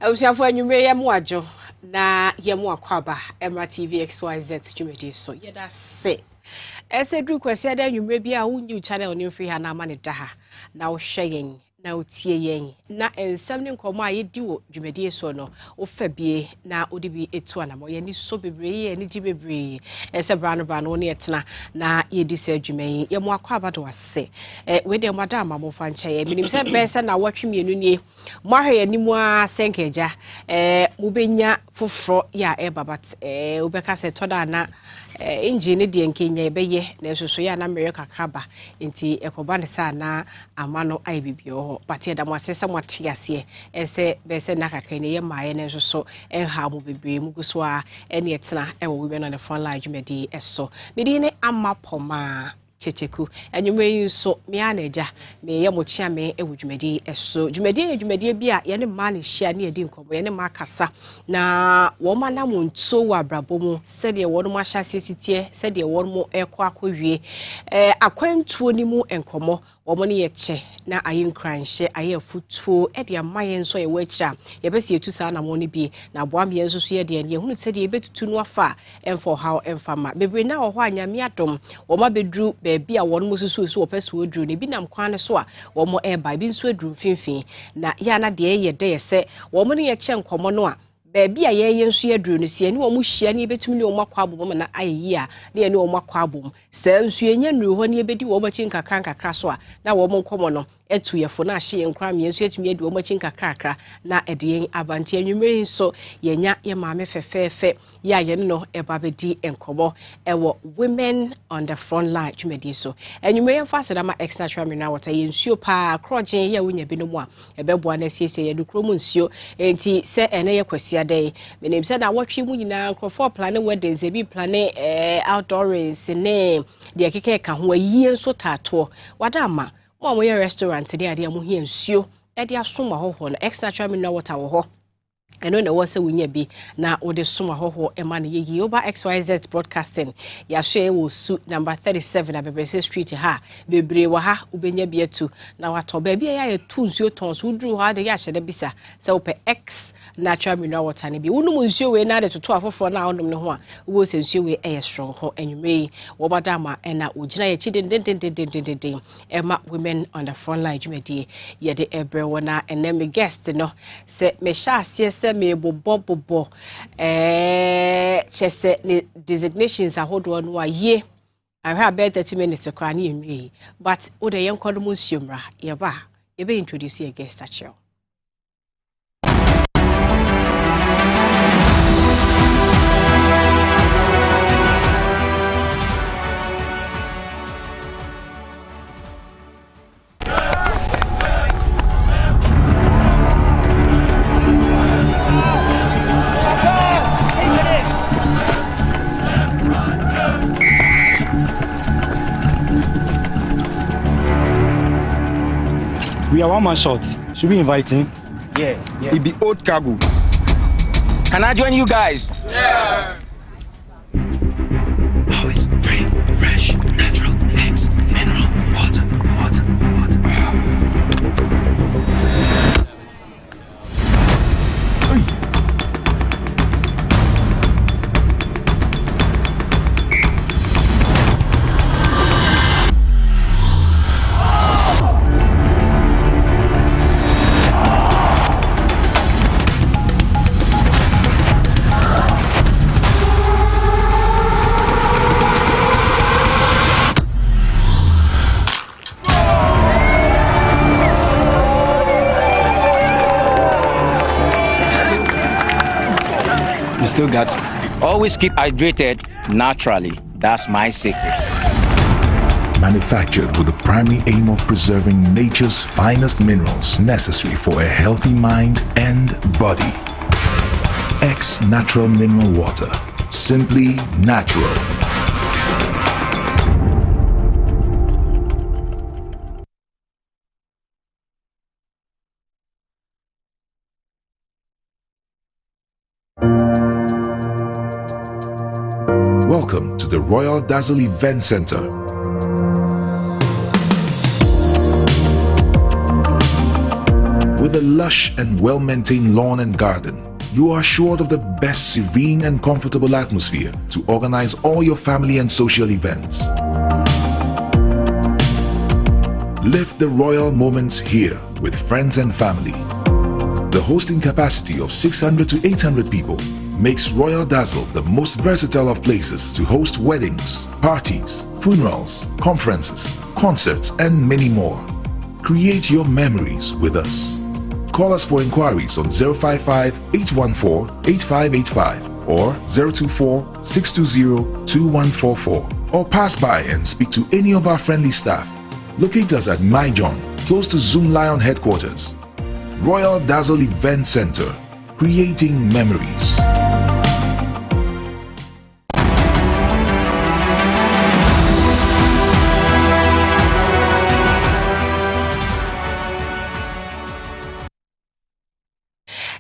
Awusiafo anwumre ye mo adwo na ye mo akwaba Emra TV XYZ dwumedi so ye da se ese dru kwese da anwumre bi a wunyi channel ni free ha na ama ne da ha na wo hwe yen na otie yen na ensam ne nkomo a ye di wo dwumedi so no wo fa bie na odi bi etu anamo ye ni so bebre ye ni di bebre ese brano ne etena na ye di se dwumen ye mo akwaba do ase we de madam mo fa nche ye minim se be se na wotwe mienu nie mo ahwe ye nimu a senkeja mo benya foforo ya babat wo beka se toda na engine de nkenya ebeye na soso ya na mere kakraba enti ekoba ne sa na amano ai bibio but ye da mo asese mo atiase ese be se na kakra ne ye maaye ne soso enha mo bebre mu guso a ene etena wo women on the front line dwumedi eso medi ne Ama Pomaah Kyekyeku anwumre yi so me anaja me ye mo chia me dwumedi eso dwumedi bi a ye ne ma ne hia ne edi nkomo ye ne ma kasa na wo ma na mo nso wa brabo mu se de wo no ma hya sitie se de wo mo ekọ akọwie akwantuo ni mu enkomo wo ne ye che na ayinkranhye ayefutuo e de amaye nso ye wachira ye bese etu sa na mo ne bi na boam ye nso so ye de ne hunu se de ye betutu no afa emfo how emfama bebre na wo ho anyame adom wo ma bedru bi a won mo susu so opese odru ne bi nam kwan so a wo mo eba bi nso adru finfin na ya na de ye de ye se wo mo ne ye che nkomo no a baby a ye nso ye dru no sie ne wo mo hia ne betumi ne wo makwa abom na ayi a ne ne wo makwa abom se nso ye nya nru ho ne bedi wo machi nkakra so a na wo mo nkomo no etu yefo na hye nkra me nso etumi edi wo machi nkakra na ede abanti anwumre nso ye nya ye maame fefefe ya ye no eba bedi enkomo ewo women on the front line dwumedi so anwumre ye fa sedama extra natural mineral water ye nsuo pa krogen ye wonya bi no mu a ebeboa na siesie ye dukro mu nsuo enti se ene ye kwasia dai menim se na wotwe mu nyina nkrofo plan weddings ebi plan outdoors ne de keke ka ho ayi nso tato wadama mo ye restaurant de ade mo hie nsuo e de asoma hoho no extra natural mineral water wo ho eno na wo se wonya bi na wo de soma hoho e ma na yeyi oba XYZ broadcasting ya hwe wo su number 37 Abebrese street ha bebre wa ha ubenya bi atu na wato ba bi ya tu nsuo ton so duru ha de ya hye de bisa se wo pe X natural mineral water ne bi wonum nsuo we na de toto afoforo na wonum ne ho a wo se nsuo we e strong ho anwumre wo badama e na ogina ye chi den ema women on the front line dwumedi ye de ebre wona enemy guest no se me sha ase me bobo chese ne designations ahodo no aye ahwa about 30 minutes kwa na yemwe but wo de yenkodo mu nsuomra ye ba ye be introduce a guest actually. We are one man short. Should we invite him? Yeah. It be old cargo. Can I join you guys? Yeah. Always drink fresh, natural, X, mineral, water. You still got it. Always keep hydrated naturally. That's my secret. Manufactured with the primary aim of preserving nature's finest minerals necessary for a healthy mind and body. X Natural Mineral Water. Simply natural. Welcome to the Royal Dazzle Event Center. With a lush and well-maintained lawn and garden, you are assured of the best serene and comfortable atmosphere to organize all your family and social events. Live the royal moments here with friends and family. The hosting capacity of 600 to 800 people makes Royal Dazzle the most versatile of places to host weddings, parties, funerals, conferences, concerts, and many more. Create your memories with us. Call us for inquiries on 055-814-8585 or 024-620-2144, or pass by and speak to any of our friendly staff. Locate us at My John, close to Zoom Lion headquarters. Royal Dazzle Event Center, creating memories.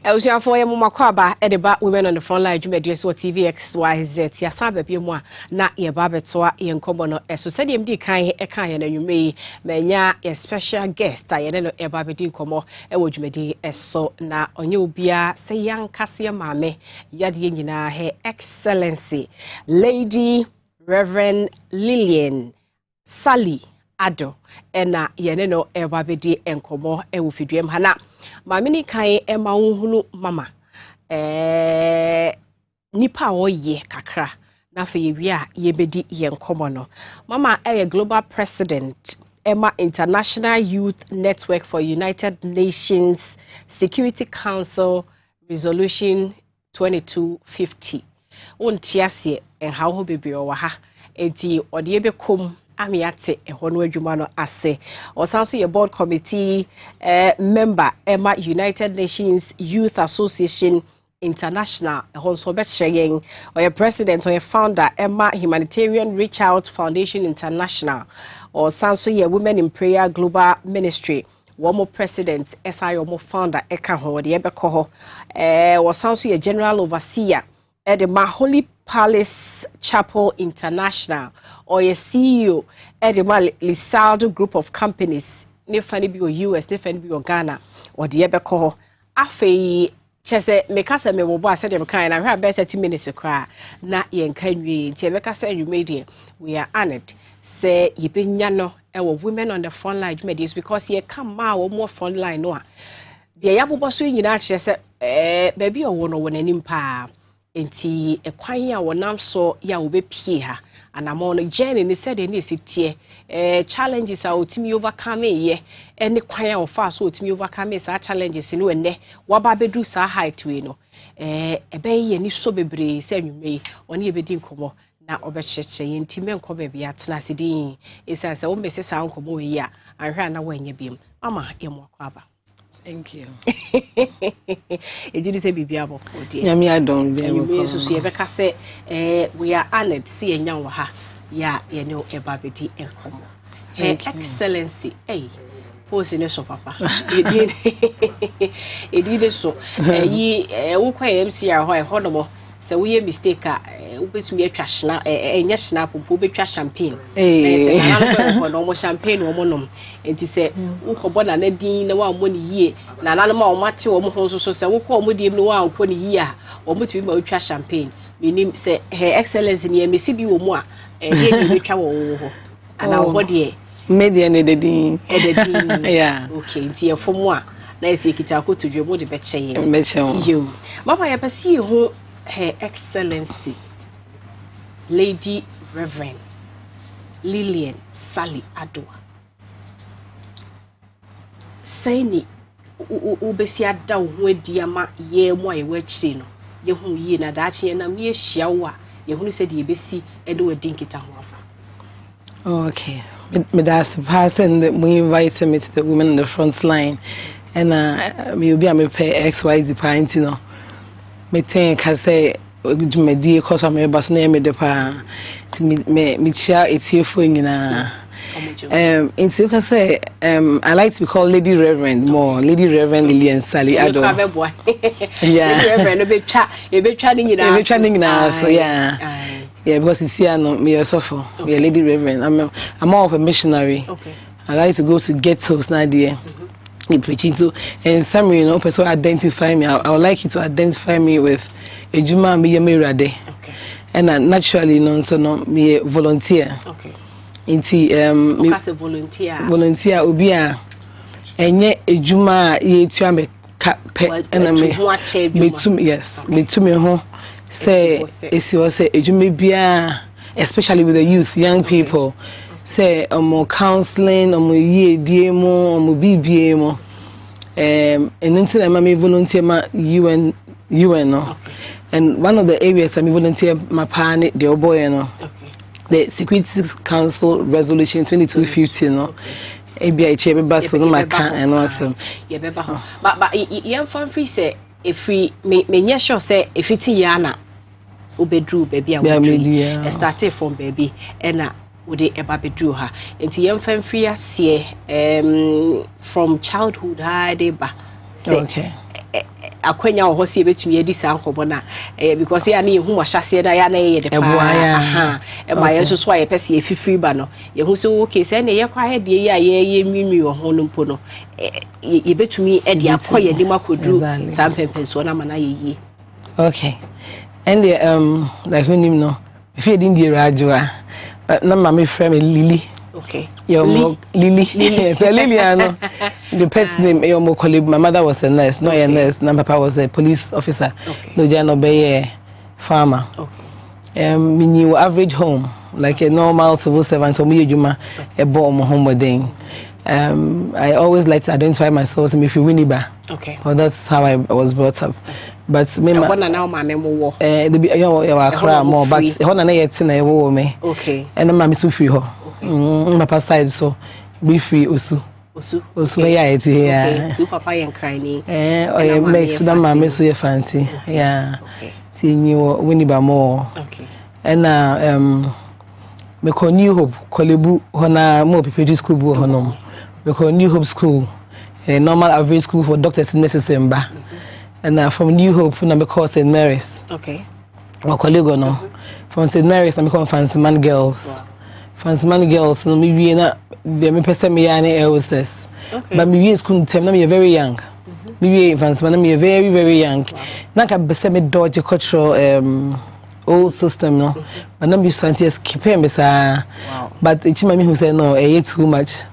Elsiafo ye mama kwaba edeba women on the front line dwumadieso TV XYZ ya sabe bi mu a na ye ba betoa ye nkomo no eso sede mdi kan e kan ye na nwume manya ye special guest aye no e ba bedi nkomo e wo dwumadi eso na onye obia se yankase maame yade nyina he excellency Lady Reverend Lillian Sally Ado ena ye no e ba bedi nkomo e wo fiduem hana Mamini kai ema unhunu mama nipa oye kakra na fe yewia yebedi yenkomo no mama global president Emma International Youth Network for United Nations Security Council Resolution 2250 ontiase enha ho bebre o ha enti ode ebekom Amiate ehono adwuma no ase osanso ye board committee member Emma United Nations Youth Association International ehonso betreyen or president or founder Emma Humanitarian Reach Out Foundation International or sanso ye Women in Prayer Global Ministry womo president SIO founder eka ho de ebekọ ho osanso ye general overseer the Holy Palace Chapel International or a CEO at the Lisaldo Group of Companies, Nefani be US, Nefani be Ghana, or the Ebeko. Afe Chese Mekasa me wobo said them kind I have better 30 minutes a cry. Na yen can we Tebeka said you made it. We are honored. Say ye been yano our women on the front line medias because ye come or more front line no. The Yabu swing in Chese baby or one or one nimpa. Enti ekwan ya wonam so ya obepie ha anamon no journey ni said ni sitie challenges a otimi overcome ye ene kwan ya ofa so otimi overcome sa challenges ni enne waba bedu sa height we no ebe ni so bebre se anwume oni ebedi nkomo na obecheche ye ntime nkomo bia atena sidin esanse wo mese sa nkomo we ya anhwa na wanya biem mama emu akwaba. Thank you. It did say Bibi Abo. Yami adon be mo. So see Rebecca say we are honored see enyan wa ha ya ye no eba bedi enkomo. Her excellency post in so papa. E did so yi wo kwa MCR ho e honomo se we mistake we betumi atwa hna enya hna pompo betwa champagne se na na no mo champagne wo mo nom enti se wo kobo na din na wa mo ni yie na na ma wo mate wo mo ho so se wo ko mo die no wa ko ni yie a wo mutumi ma atwa champagne menim se her excellency ni emesi bi wo mu a ye betwa wo ho ana wo de media ne de din yeah okay enti e fo mu a na ese kita ko tudwe mo de beche ye yo mama ya pasi ho Her Excellency Lady Reverend Lillian Sally Ado Saini ubesi ada ho adiama ye mo aye wachi no ye hu yi na daache na me hia wo a ye hu se de ebesi ede wadi nkita ho afa. Okay, me that's the person that we invite me to the Women on the Front Line and me obi am pay XYZ parent no me think I say me die cause am eba so na me de pa me chia etiefo nyina into can say I like to be called Lady Reverend more Lady Reverend Lillian Sally Ado. Yeah, Lady Reverend ebetwa ni nyina so yeah because you see I know me also yeah Lady Reverend I'm more of a missionary. Okay, I like to go to ghettos now there preaching. So in summary, you know, person identify me. I would like you to identify me with a Juma me rade. Okay. And naturally, no, so no, me volunteer. Okay. Inti me as a volunteer. Volunteer ubia. Enye a Juma ye tua me pe and me yes, me to me home. Say esi o say a Juma bia, especially with the youth, young people. Say more counseling, more ye DMO, more BBMO. And until I'm volunteer my UN no. And one of the areas I'm volunteer my partner the boy no. The Security Council Resolution 2250 no. ABI chair so no my can and awesome. Yeah, but young fan free say if we me sure say if it's yana ubedru baby I started from baby and would they ever be drew her into young fan free from childhood ba okay akwenya wo hosi betumi edi sankobona because ya na yehu wahase da ya na ye de pa e ma ye so aye pese efifiri ba no yehu so okay say na ye kwa he de ya ye mimi wo ho no mpo no ye betumi edi akoye ni makodru sampempen so na mana ye okay and the like when him no if you didn't hear ajwa na mama friend Lily. Okay. Your Lily. Liliano. The pet's name your colleague. My mother was a nurse, not a nurse. My papa was a police officer. Okay. No Jano Bay farmer. Okay. We knew average home, like a normal civil servant, so me Juma a bomb home wedding. I always like to identify myself as if you Winniba. Okay. Well, that's how I was brought up. But me now my memo the more but hona na yet na wo me. Okay. And my miss free ho. My papa side so be free osu ya it here. To papa yen cry ni. Oh make so that mama so ye fancy. Yeah. See you Winniba more. Okay. And me ko New Hope Kolebu hona mo people school bu honom. We call New Hope School, a normal average school for doctors in December. And from New Hope, we call St. Mary's. Okay. Or colleague no. From St. Mary's, we call Fancy Man Girls. Wow. Fancy Man Girls, no, me na me person me ane elders. Okay. But me school time, me very young. Me Fancy Man, me very young. Na ka be me dodge cultural old system no. But na me santi skip me sa. But it's me who say no, too much.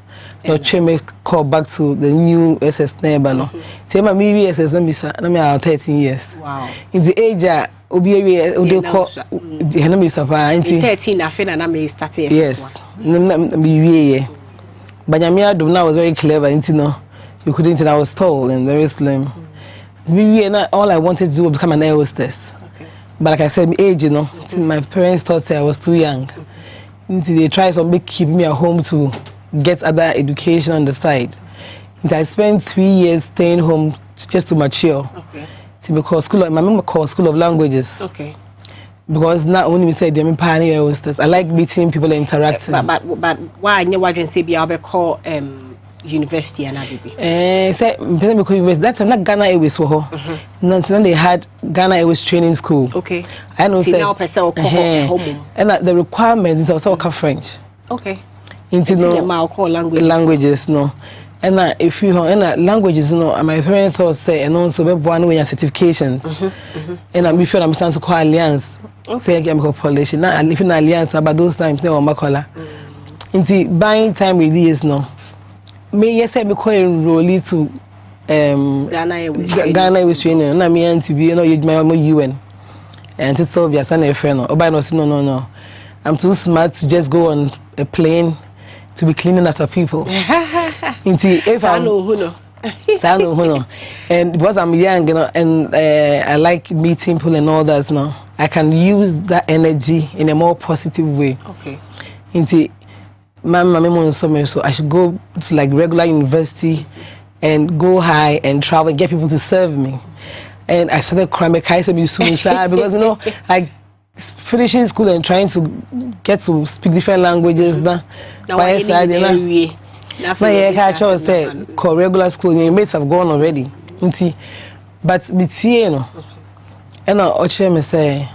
No, me call back to the new SS neighbor no. Say my me SS na me 13 years. Wow. In the age obi we call the me sapa in 13 afi na me start SS1. Yes. Me we but now was very clever into no. You couldn't I was tall and very slim. Me all I wanted to do was become an air hostess. Okay. But like I said, my age, you know, my parents thought I was too young. Until they tried to keep me at home to get other education on the side. And I spent 3 years staying home just to mature. Okay. Because my mom called School of Languages. Okay. Because not only we said I'm pioneer hostess. I like meeting people and interacting. But why you wouldn't say be able to call university and everything? Say because university that time not Ghana Airways for her. Now they had Ghana Airways training school. Okay. I know say now person home. And the requirement is also French. Okay. Into languages no. And if you and languages no, my parents thought say and also be one way certifications. And I'm sure I'm starting to call alliance. Say again call polish. Now if in alliance about those times they were makola. Into buying time with this no. Me yes I be call enroll to Ghana was training. Na me and to be you know my UN. And to solve your son a friend. Oh by no. I'm too smart to just go on a plane to be cleaning after people. If I know and because I'm young, you know, and I like meeting people and all that, you know, I can use that energy in a more positive way. Okay. So I should go to like regular university and go high and travel and get people to serve me. And I started crying because you know, like finishing school and trying to get to speak different languages now. By side, say regular school, your mates have gone already. But you know, and I me say,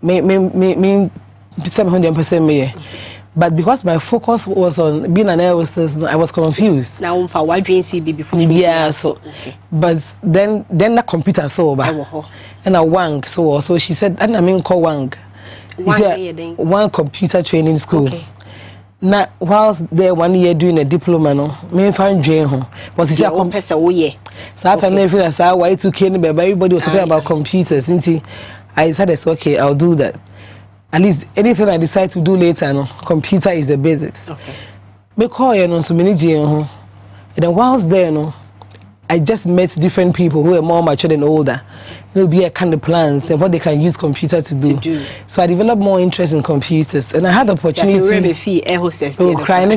me 700% me. But because my focus was on being an air hostess, I was confused. Now, for why do you see before? Yeah, so. Okay. But then the computer saw and I wang so she said, and I mean call wang. One computer training school. Okay. Now, whilst there 1 year doing a diploma, no, me find Jane home. Was it a compressor? Oh, yeah. So I never I saw why to kill me, but everybody was talking about computers. And I decided, okay, I'll do that. At least anything I decide to do later, no, computer is the basics. Okay. Because you know, so many Jane home. And then whilst there, no, I just met different people who are more mature and older. There will be a kind of plans and what they can use computer to do. So I developed more interest in computers, and I had the opportunity. Oh, crying!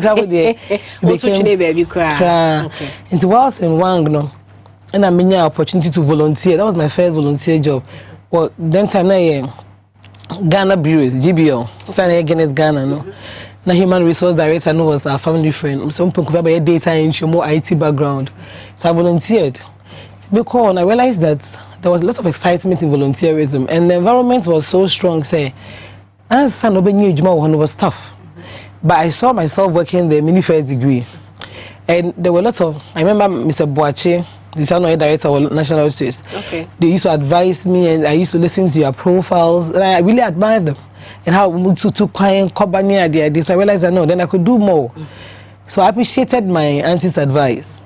And whilst in Wang, and I had the opportunity to volunteer. That was my first volunteer job. Well, then time Ghana bureaus, GBO, Ghana, Ghana, no. Now human resource director no was our family friend. So I data entry, more IT background. So I volunteered. Because I realized that there was a lot of excitement in volunteerism, and the environment was so strong. Say, as son of one was tough, but I saw myself working the mini first degree, and there were lots of. I remember Mr. Boache, the senior director of National Office. Okay. They used to advise me, and I used to listen to their profiles, and I really admired them. And how to quiet company idea. So I realized that no, then I could do more. So I appreciated my auntie's advice.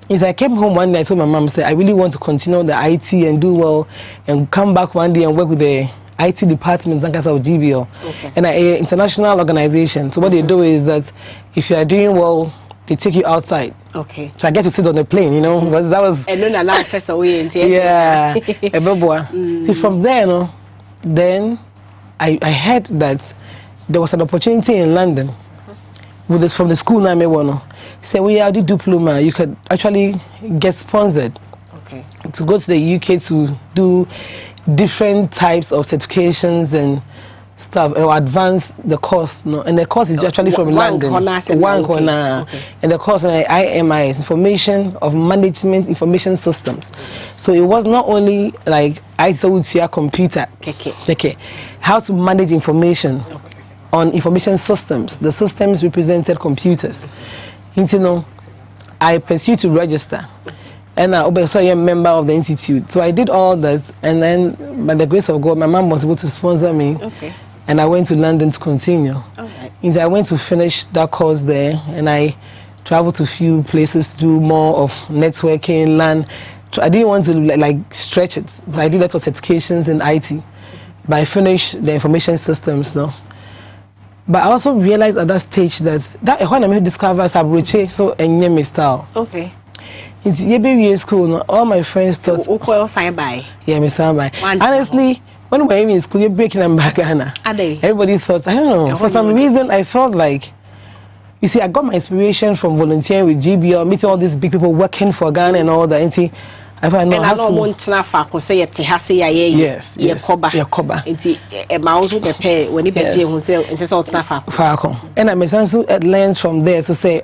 If I came home one day, I told my mom, I really want to continue the IT and do well, and come back one day and work with the IT department of GBO. Okay. And an international organization. So what they do is that if you are doing well, they take you outside. Okay. So I get to sit on the plane, you know, because that was. And then I first away and yeah. So from there, no, then. I heard that there was an opportunity in London with this from the school now. Say we are the diploma. You could actually get sponsored to go to the UK to do different types of certifications and stuff, or advance the course. No, and the course is actually from London. One corner, and the course on IMI is Information of Management Information Systems. So it was not only like IT computer, how to manage information on information systems. The systems represented computers. You know, I pursued to register, and I also am a member of the institute. So I did all that, and then by the grace of God, my mom was able to sponsor me. Okay. And I went to London to continue. Right. I went to finish that course there, and I traveled to a few places to do more of networking, learn. I didn't want to like stretch it, so I did a lot of certifications in IT. But I finished the information systems, no. But I also realized at that stage that when I discovered Sabroche, so a style. Okay. It's baby school, no, all my friends thought. Yeah, me stand by. Honestly. When we were in school, you're breaking them back, Anna. Everybody thought, I don't know, for some reason, I felt like, you see, I got my inspiration from volunteering with GBL, meeting all these big people working for Ghana and all that. And I thought, no, I have to. Yes, and I learned from there to say,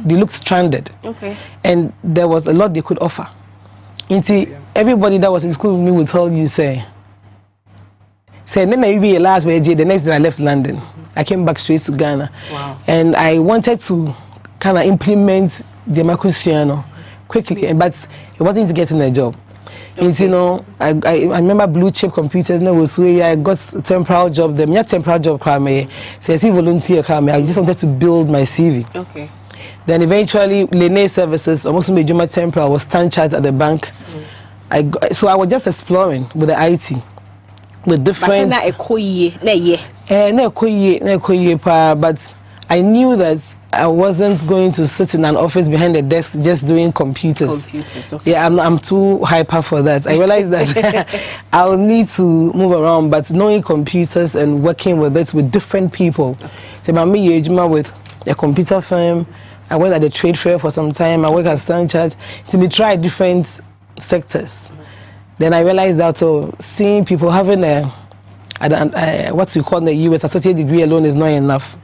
they looked stranded. Okay. And there was a lot they could offer. Everybody that was in school with me would tell you, say, then I be a last way, the next day I left London. I came back straight to Ghana. Wow. And I wanted to kind of implement the Macusiano quickly, but it wasn't to getting a job. Okay. You know, I remember blue chip computers, I got a temporary job there. My temporary job, so I see volunteer, I just wanted to build my CV. Okay. Then eventually, Lene Services, almost made my temporary, I was stand chat at the bank. So I was just exploring with the IT, with different. But I knew that I wasn't going to sit in an office behind a desk just doing computers. Okay. Yeah, I'm too hyper for that. I realized that I'll need to move around, but knowing computers and working with it with different people. So I'm with a computer firm. I worked at the trade fair for some time. I worked at Stanchart to be tried different sectors. Then I realized that seeing people having what we call in the US associate degree alone is not enough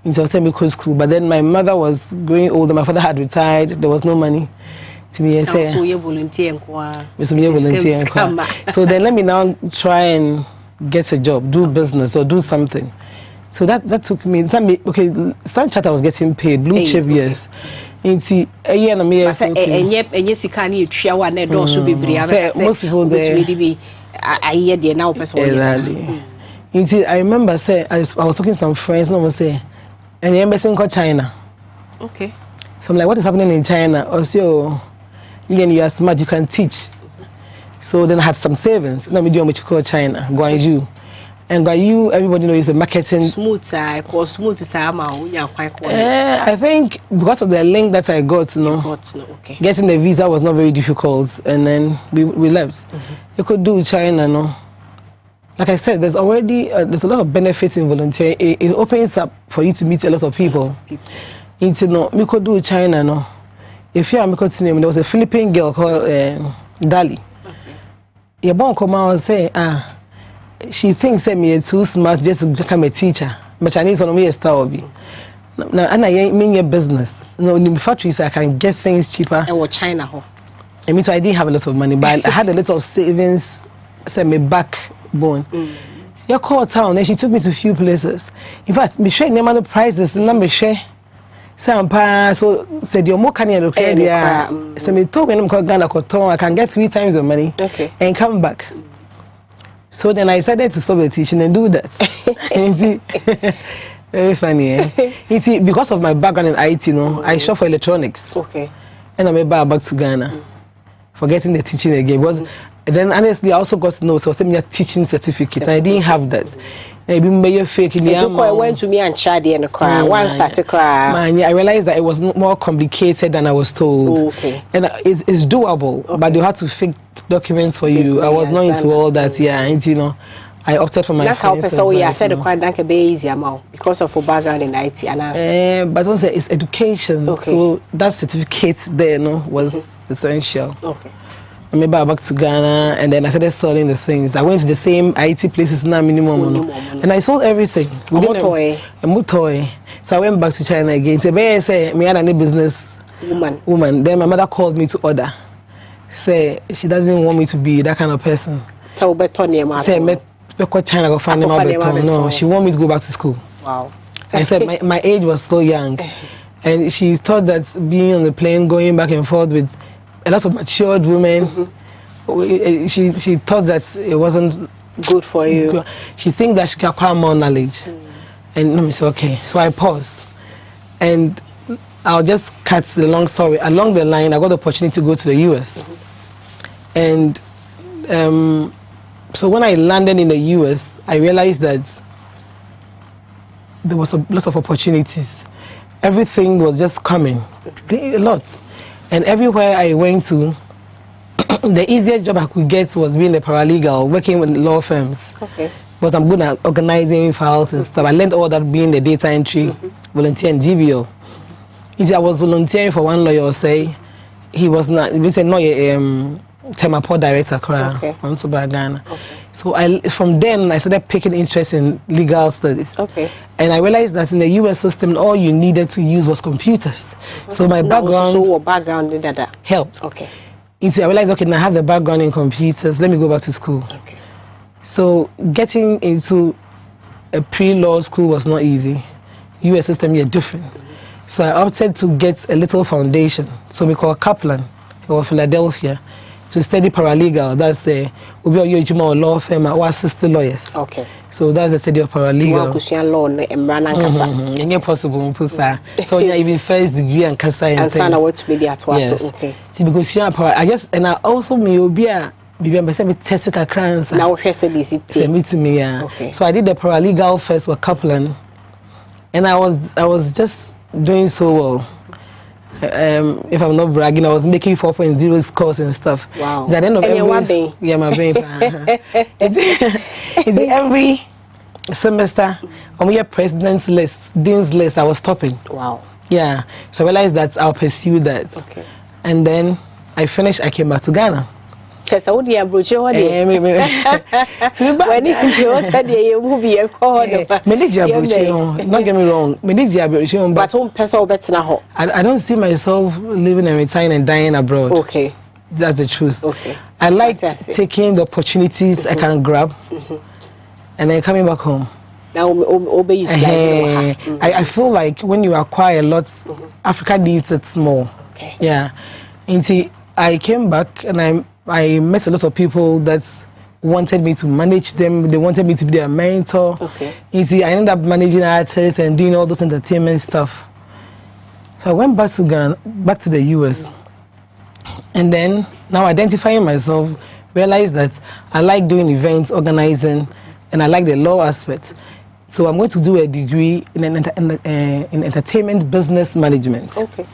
into medical school. But then my mother was growing older. My father had retired. There was no money to me. So then let me now try and get a job, do business, or do something. So that took me. Okay, Standard Chartered I was getting paid, blue chip, yes. Most people there. Exactly. I remember I was talking to some friends, and I say, and the embassy in China. Okay. So I'm like, what is happening in China? Also, you are smart, you can teach. So then I had some savings. Let me do what you call China, Guangzhou. And Guangzhou, everybody knows is a marketing. Smooth side, I think because of the link that I got, okay. Getting the visa was not very difficult, and then we left. You could do China, no. Like I said, there's already there's a lot of benefits in volunteering. It opens up for you to meet a lot of people. We could do China, no. If you are there was a Philippine girl called Dali. Your born come out and say, she thinks that me too smart just to become a teacher. But Chinese want me a star be. Now, and I mean your business. No, in the factories I can get things cheaper. And China, I mean, so I didn't have a lot of money, but I had a little savings. Say me backbone. She called town and she took me to a few places. In fact, me share the prices and me share. So said your more can you look at so me told me I'm Ghana I can get 3 times the money and come back. So then I decided to stop the teaching and do that. Very funny, eh? Because of my background in IT, I shop for electronics. Okay. And I made back to Ghana. Forgetting the teaching again. Because then honestly I also got to know so I was a teaching certificate and I didn't have that. I went to me and Chadi and cry. One started crying. I realized that it was more complicated than I was told. Okay. And it's doable, but they had to fake documents for you. I was not into all that, and I opted for my friends. So I said quite easy amount because of a background in IT. But also it's education, so that certificate there was essential. Okay. I made back to Ghana and then I started selling the things. I went to the same IT places now minimum. And I sold everything. Mutoy. So I went back to China again. So I say me had a business woman. Then my mother called me to order. Say she doesn't want me to be that kind of person. So say me China go find them. No, she want me to go back to school. Wow. I said my age was so young. And she thought that being on the plane going back and forth with a lot of matured women, she thought that it wasn't good for you. She thinks that she can acquire more knowledge. And let me say, okay. So I paused. And I'll just cut the long story. Along the line, I got the opportunity to go to the US. And so when I landed in the US, I realized that there was a lot of opportunities. Everything was just coming, a lot. And everywhere I went to, the easiest job I could get was being a paralegal, working with law firms. Okay. Because I'm good at organizing files and stuff. I learned all that being the data entry, volunteer in GBO. I was volunteering for one lawyer, say, he was not, we said, no, Temaport director, on Ghana. So from then, I started picking interest in legal studies. Okay. And I realized that in the US system, all you needed to use was computers. So my background did that helped. Okay. I realized, okay, now I have the background in computers. Let me go back to school. Okay. So getting into a pre-law school was not easy. US system, you're different. So I opted to get a little foundation. So we call Kaplan for Philadelphia to study paralegal. That's a law firm or assistant lawyers. Okay. So that's the study of paralegal. Possible. So yeah, even first degree and kasa and things. Yes. Okay. See, because I also me testing a crime. Now send me to me, yeah. Okay. So I did the paralegal first with Kaplan, and I was just doing so well. If I'm not bragging, I was making 4.0 scores and stuff. Wow. At the end of my brain. Every semester, on your president's list, dean's list, I was topping. Wow. Yeah. So I realized that I'll pursue that. Okay. And then I finished, I came back to Ghana. When you said you movie, don't get me wrong. But I don't see myself living and retiring and dying abroad. Okay. That's the truth. Okay. I like taking the opportunities I can grab and then coming back home. Now, obey you. I feel like when you acquire a lot, Africa needs it more. Okay. Yeah. And see, I came back and I met a lot of people that wanted me to manage them. They wanted me to be their mentor. Okay. You see, I ended up managing artists and doing all those entertainment stuff. So I went back to Ghana, back to the US. And then, now identifying myself, realized that I like doing events, organizing, and I like the law aspect. So I'm going to do a degree in entertainment business management. Okay.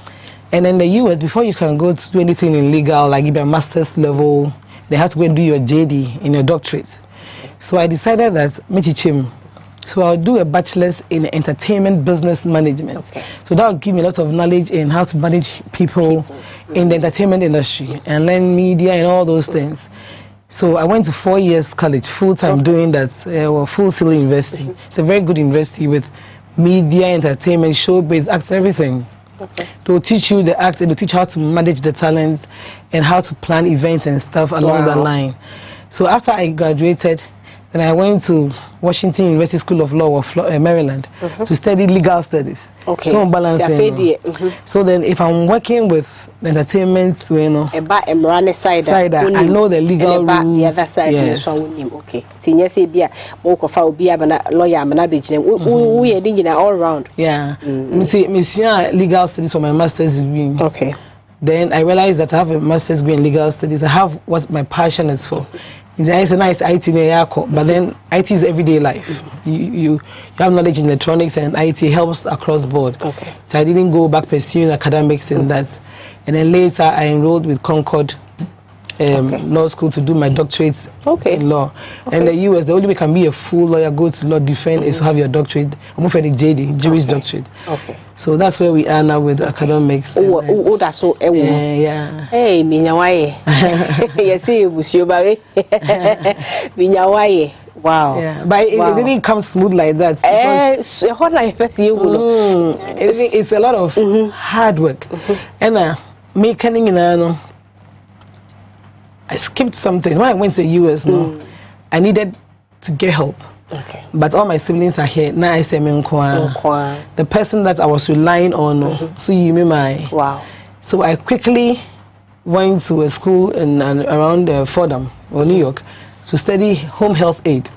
And in the US, before you can go to do anything in legal, like give a master's level, they have to go and do your JD in your doctorate. So I decided that Mechichim. So I'll do a bachelor's in entertainment business management. Okay. So that will give me a lot of knowledge in how to manage people in the entertainment industry and learn media and all those things. So I went to 4 years college, full-time doing that, Full Sail University. It's a very good university with media, entertainment, showbiz, acts, everything. Okay. They'll teach you the act and they'll teach you how to manage the talents and how to plan events and stuff along the line. So after I graduated, then I went to Washington University School of Law of Maryland to study legal studies. Okay. So I'm balancing. So then if I'm working with entertainment, you know, I know the legal rules. The other side, yes. Okay. Senior say be a lawyer, we are all around. Yeah. Monsieur legal studies for my master's degree. Okay. Then I realized that I have a master's degree in legal studies. I have what my passion is for. It's a nice IT, but then IT is everyday life. You have knowledge in electronics, and IT helps across board. Okay. So I didn't go back pursuing academics in that. And then later I enrolled with Concord Law School to do my doctorate in law. Okay. And the US, the only way you can be a full lawyer, go to law defense, is to have your doctorate. I'm for the JD, Jewish doctorate. Okay. So that's where we are now with academics. That's so. Yeah. Hey, Minyawaye. Yes, you baby. Minyawaye. Wow. Yeah, but it didn't come smooth like that. It's a lot of hard work. And I skipped something. When I went to the US, I needed to get help. Okay. But all my siblings are here. Now I say the person that I was relying on, so you mean my. Wow. So I quickly went to a school in around Fordham or New York to study home health aid.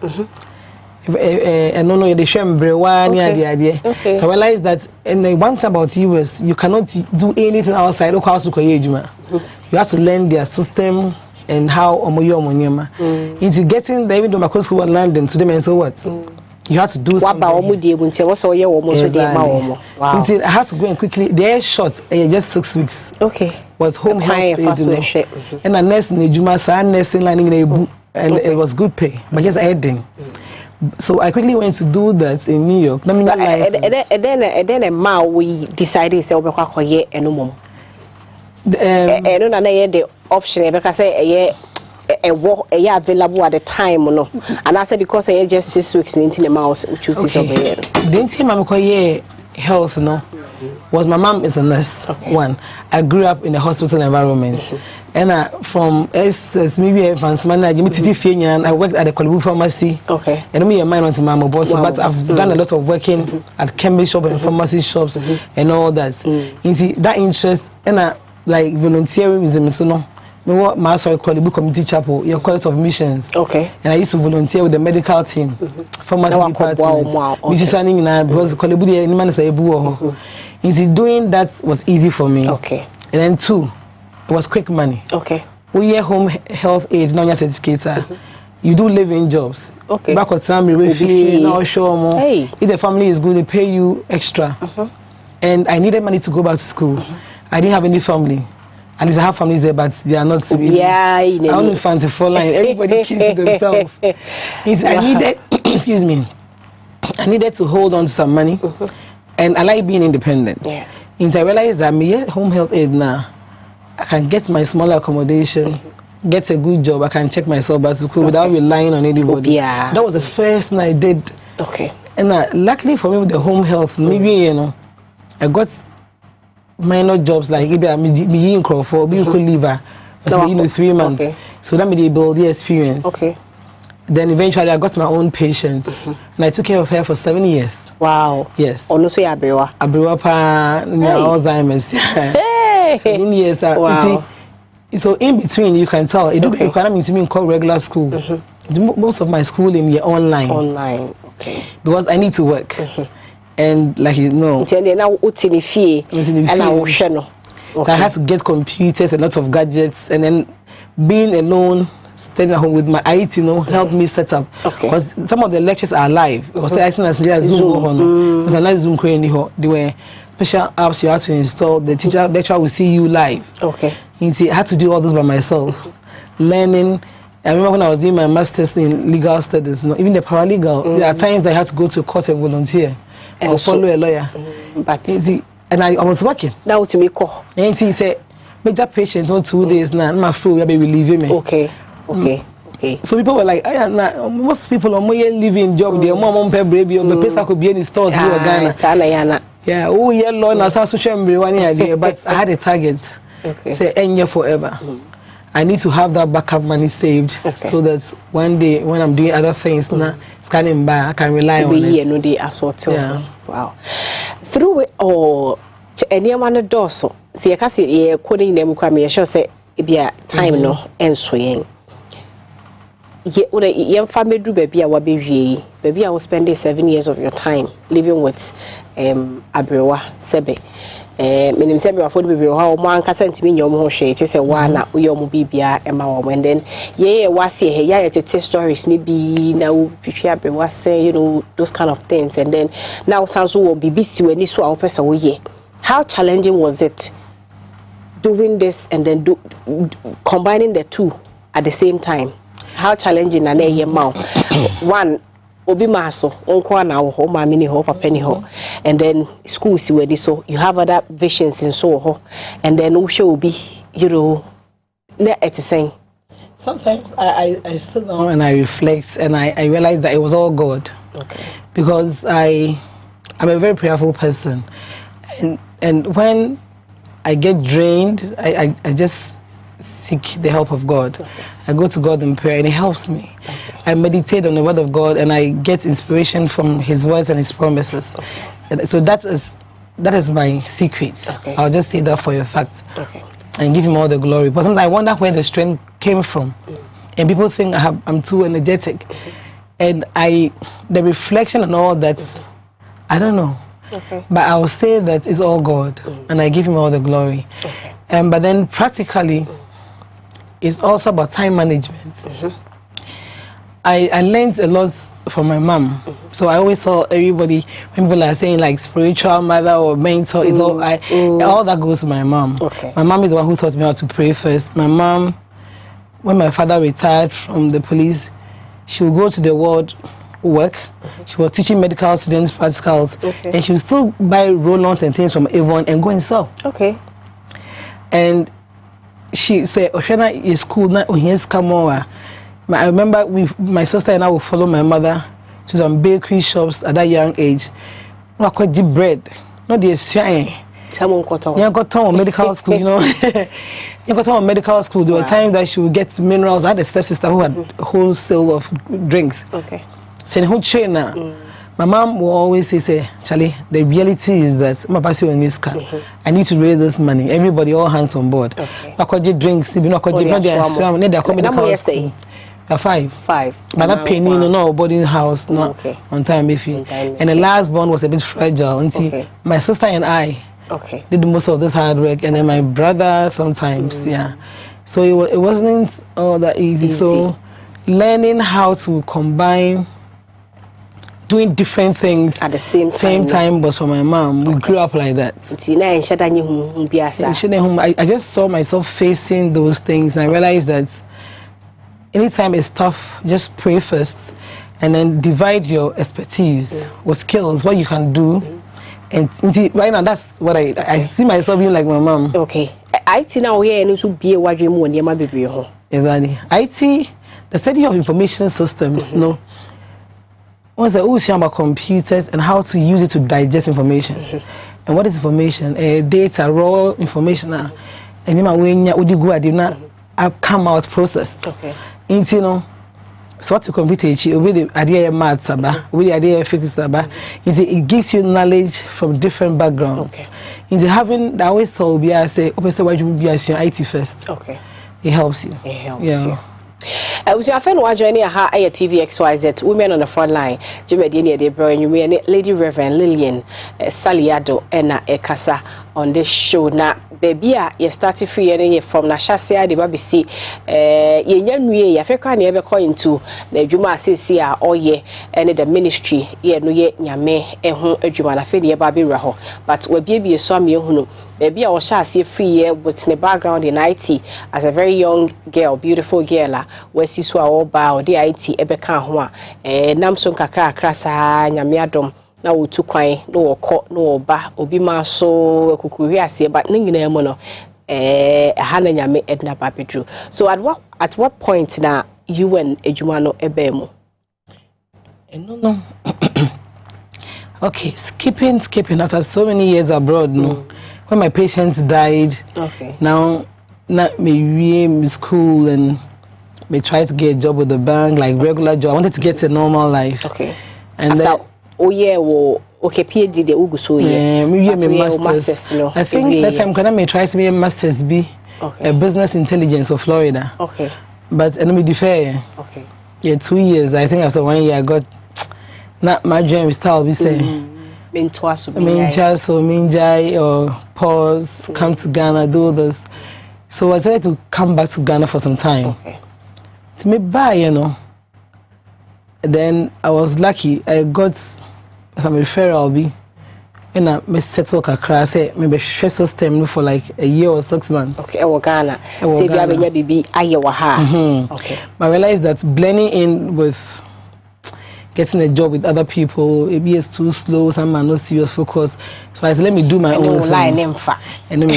And no, they share okay. So I realized that, and the one thing about US, you cannot do anything outside of house. You have to learn their system and how into getting there, even though my course was London to them, and so what? You have to do something. Exactly. Wow. I had to go and quickly. They're short, just 6 weeks. Okay. Was home health aid, and a nurse in the Juma, nursing lining in a book, and it was good pay, but just adding. So I quickly went to do that in New York. And then we decided to the option because available at the time, no. And I said because I just 6 weeks into the mouse, chooses over here. Didn't see my health, no. Was my mom is a nurse. Okay. One, I grew up in a hospital environment, and from maybe I worked at the Kolibu pharmacy. Okay. And me and mine on to my mobile, but I've done a lot of working at chemist shop and pharmacy shops and all that. Into that interest and like volunteerism, so no. My Kolibu Community Chapel, your College of Missions. Okay. And I used to volunteer with the medical team, pharmacy department. Which is running because Kolibu is a doing that was easy for me. Okay. And then 2, it was quick money. Okay. We hear home health aid, non certificate. You do living jobs. Okay. Back at time, if the family is good, they pay you extra. And I needed money to go back to school. I didn't have any family. At least I have families there, but they are not really. Yeah, I only fancy for line. Everybody keeps to themselves. I needed, excuse me, I needed to hold on to some money, and I like being independent. Yeah. I realized that me home health aid now, I can get my small accommodation, get a good job. I can check myself back to school without relying on anybody. Yeah. So that was the first thing I did. Okay. And luckily for me with the home health, maybe I got minor jobs like maybe I'm in Crawford, being liver, 3 months. Okay. So that made me build the experience. Okay. Then eventually I got my own patient, and I took care of her for 7 years. Wow. Yes. Ono so Abrewa. Abrewa pa Alzheimer's. Hey. 7 years. Wow. So in between, you can tell it okay. Require me to be in regular school. Most of my schooling is online. Online. Okay. Because I need to work. And like you know. So I had to get computers and lots of gadgets, and then being alone, staying at home with my IT, helped me set up. Because some of the lectures are live. Because I think that's Zoom. Because I like Zoom. They were special apps you have to install. The lecturer will see you live. Okay. I had to do all this by myself. Learning. I remember when I was doing my master's in legal studies, even the paralegal, there are times I had to go to court and volunteer or follow a lawyer. And I was working. Now to me call. And he said, major patients on 2 days now, my food will be leaving me. Okay. So people were like, most people are more living job, their mom pay baby, or the place could be in the stores in Ghana. Yeah, oh yeah, Lord, I started social media one idea, but I had a target. Say end year forever. I need to have that backup money saved so that one day when I'm doing other things, scanning by, I can rely on it. Yeah. Wow. Through it all, any one of those, see, I can see a coding them crime, I shall say, it be a time no and swaying. Yet, when a young family do baby, I will be baby, I will spend 7 years of your time living with Abrewa Sebe. Minim say me afford be how man ka sent me your mo hwe say wa na wo mo bibia e ma wo and then ye wase he ya tete stories ni bi na wo hwe Abrewa say those kind of things and then now sounds wo BBC wani so a wo pesa wo ye. How challenging was it doing this and then combining the two at the same time? How challenging na ye ma one obi maso onko na wo ho ma mini ho papa ni ho and then school si wedi so you have other visions in so ho and then wo hwe obi na etiseng. Sometimes I sit down and I reflect and I realize that it was all God. Okay. Because I'm a very prayerful person, and when I get drained, I just seek the help of God. Okay. I go to God in prayer and He helps me. Okay. I meditate on the Word of God and I get inspiration from His words and His promises. Okay. And so that is my secret. Okay. I'll just say that for a fact. Okay. And give Him all the glory. But sometimes I wonder where the strength came from. And people think I'm too energetic. And the reflection and all that, I don't know. Okay. But I will say that it's all God. And I give Him all the glory. Okay. But then practically, it's also about time management. I learned a lot from my mom. So I always saw everybody, when people are saying like spiritual mother or mentor, it's all that goes to my mom. Okay. My mom is the one who taught me how to pray first. My mom, when my father retired from the police, she would go to the ward work. She was teaching medical students practicals, and she would still buy roll-ons and things from Avon and go and sell. Okay. And she said, Oshana is school now. Here's Kamoa. I remember my sister and I would follow my mother to some bakery shops at that young age. I could deep bread, not the shine. Someone got on. Yeah, got on medical school, You got on medical school. There were times that she would get minerals. I had a stepsister who had wholesale of drinks. Okay. So who trainer. My mom will always say, Charlie, the reality is that I'm about to in this car. I need to raise this money. Everybody, all hands on board. I could get drinks, you know, Five. But that penny, no boarding house, no on time if you. And the last one was a bit fragile. Until my sister and I did most of this hard work, and then my brother sometimes, So it wasn't all that easy. So learning how to combine doing different things at the same time was for my mom. We grew up like that. I just saw myself facing those things, and I realized that anytime it's tough, just pray first and then divide your expertise or skills, what you can do. And right now, that's what I see myself being like my mom. Okay. IT now here and to be a wide room when you're baby. Exactly. IT, the study of information systems, once I always hear about computers and how to use it to digest information. And what is information? Data, raw information. And when you go, I've come out processed. Okay. And so what to compete with the idea maths about, with the idea physics about, it gives you knowledge from different backgrounds. Okay. Into having, I always told you, I say, why you be as your IT first. Okay. It helps you. It helps you. Was your friend joining a TV XYZ Women on the Front Line? Jimmy de Bro, and you mean Lady Reverend Lillian Saliado and Ekasa on this show. Now, baby, you started free and from Nashasia, the BBC. You young way, if you can't ever call into the Juma Sisia or ye and the ministry, ye no ye Yame, and whom a Jumana Fedia Baby Raho. But we baby a swam you maybe I was see free year with the background in IT as a very young girl, beautiful girl. Where Siswa all bow the IT Ebeka Hua, Namson Kaka Krasa, Yamiadom, now to quine, no court, no ba, Obima so Kukuria, but Ningina Mono, Hana Yame Edna Papidru. So at what point now you and Ejumano Ebemo? No. Okay, skipping after so many years abroad, no. When my patients died, okay. Now me in school and me try to get a job with the bank, like regular job. I wanted to get a normal life. Okay. And after okay, PhD the Uguso masters. No. I think that time I try to be a master's B, a business intelligence of Florida. Okay. But and me defer. Okay. Yeah, 2 years. I think after 1 year I got not my dream style. We say. Minjai or pause, come to Ghana, do this. So I decided to come back to Ghana for some time. Okay. To me buy, you know. Then I was lucky. I got some referral and I settled Kakra. I said maybe stress system for like a year or 6 months. Okay, Ghana. Okay. I realized that blending in with getting a job with other people, it is too slow, some are not serious focus. So I said, let me do my own thing. And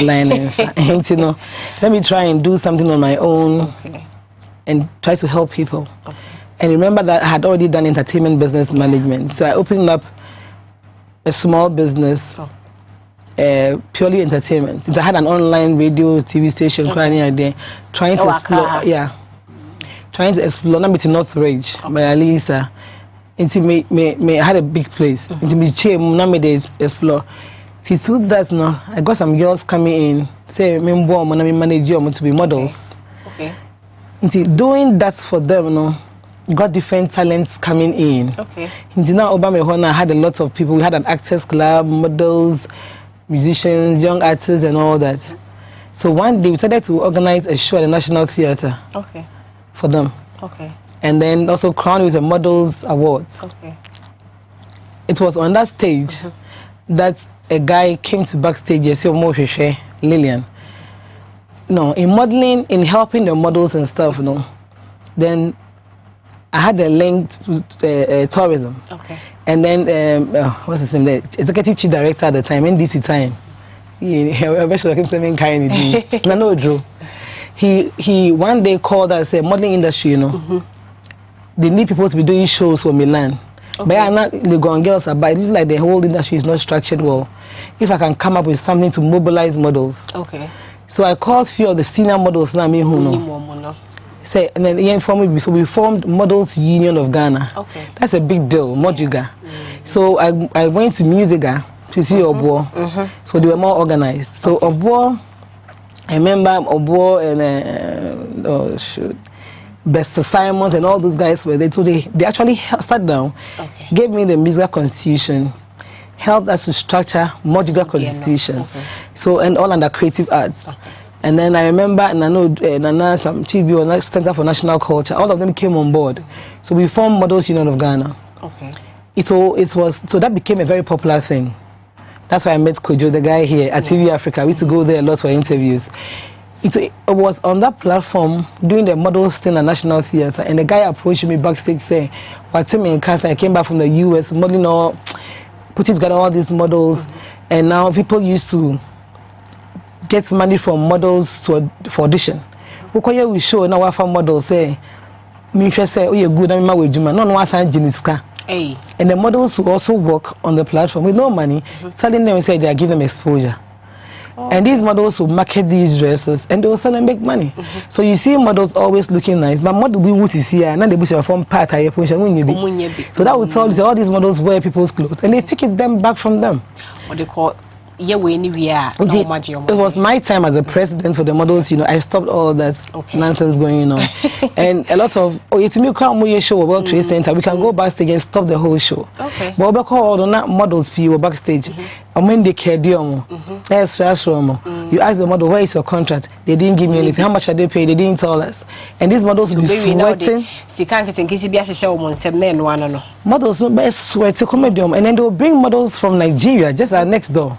you know, let me try and do something on my own and try to help people. Okay. And remember that I had already done entertainment business management. So I opened up a small business, purely entertainment. Since I had an online radio, TV station, trying to explore, trying to explore, not to Northridge, by Alisa. Me I had a big place. Into me explore. See, through that now, I got some girls coming in. Say, me manage you to be models. Okay. Into doing that for them, no, got different talents coming in. Okay. Into now, Obama I had a lot of people. We had an actors club, models, musicians, young artists, and all that. So one day we started to organize a show at the National Theatre. Okay. For them. Okay. And then also crowned with the Models Awards. Okay. It was on that stage that a guy came to backstage and said, Lillian. No, in modeling, in helping the models and stuff, you know, then I had a link to tourism. Okay. And then, what's his name? The executive chief director at the time, NDC time. He one day called us, a modeling industry, you know. They need people to be doing shows for Milan. Okay. But I'm not the girls are, but it looks like the whole industry is not structured well. If I can come up with something to mobilize models. Okay. So I called a few of the senior models now, say, and then he informed me. So we formed Models Union of Ghana. Okay. That's a big deal, Moduga. So I went to Musica to see Obo. So they were more organized. So Obo, I remember Obo and Best Simons and all those guys were there. So they actually sat down, gave me the musical constitution, helped us to structure Moduga constitution. Okay. So, and all under creative arts. Okay. And then I remember, and I know Nana, some TV or Center for National Culture, all of them came on board. So we formed Models Union of Ghana. Okay. So that became a very popular thing. That's why I met Kojo, the guy here at TV Africa. We used to go there a lot for interviews. It was on that platform doing the models thing at National Theatre, and the guy approached me backstage saying, "What's me in cancer? I came back from the US, modeling all, putting together all these models, and now people used to get money from models for audition. We show now our models say, me say, oh, you're good, I'm with you, no one sign Jiniska." And the models who also work on the platform with no money, telling them say they are giving them exposure. And these models will market these dresses and they will sell and make money. So you see models always looking nice. But model we would see and then they will from part. So that would tell you all these models wear people's clothes and they take them back from them. What they call it was my time as a president for the models, you know, I stopped all that nonsense going on. And a lot of it's me come show about Trade Center, we can go backstage and stop the whole show. Okay. But we call all the models people backstage. And when they care you ask the model, where is your contract? They didn't give me anything. How much are they paid? They didn't tell us. And these models will be sweating. Models will be sweating, and then they will bring models from Nigeria just next door.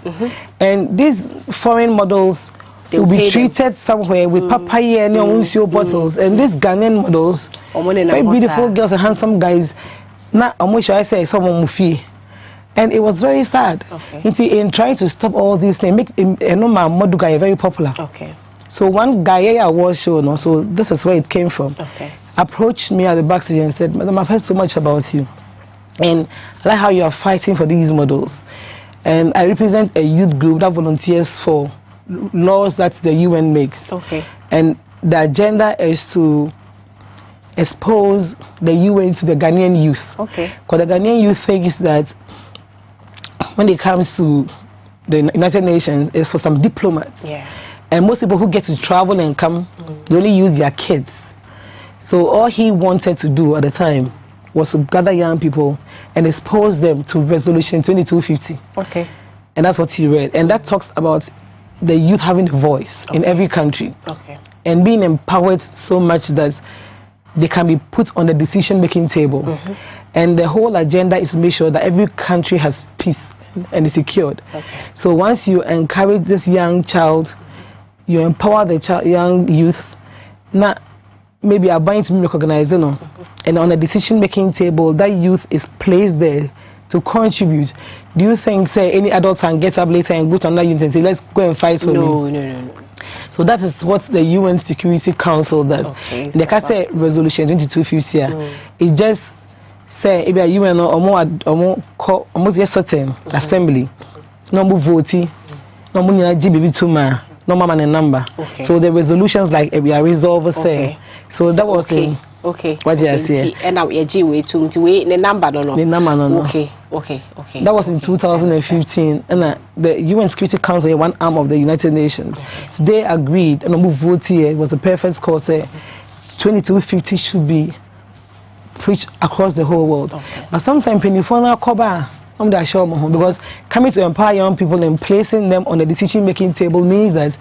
And these foreign models will be treated somewhere with papaya and uncio bottles. And these Ghanaian models, very beautiful girls and handsome guys, not I say someone mufi. And it was very sad. In trying to stop all these things, make my model guy very popular. So one guy award show, no, so this is where it came from. Approached me at the backstage and said, "Madam, I've heard so much about you, and I like how you are fighting for these models. And I represent a youth group that volunteers for laws that the UN makes. And the agenda is to expose the UN to the Ghanaian youth. Because the Ghanaian youth thinks that when it comes to the United Nations, it's for some diplomats. And most people who get to travel and come, they only use their kids. So all he wanted to do at the time was to gather young people and expose them to Resolution 2250. And that's what he read. And that talks about the youth having a voice in every country. And being empowered so much that they can be put on the decision-making table. And the whole agenda is to make sure that every country has peace and is secured. So once you encourage this young child, you empower the young youth, now maybe are buying to be recognized, you know, and on a decision-making table, that youth is placed there to contribute. Do you think, say, any adult can get up later and go to another youth and say, let's go and fight for me? No. So that is what the UN Security Council does. They can say Resolution 2250. It just say if you UN or just certain assembly, no more voting, no more GBB tuma, no more man number. So the resolutions like we are resolved say. So that was in what did I say? And now we to the number no. The number no. Okay. That was in 2015, and the UN Security Council, one arm of the United Nations, so they agreed and move vote here. It was the perfect score. Say 2250 should be preached across the whole world. But sometimes penifona koba, I'm not sure because coming to empower young people and placing them on the decision-making table means that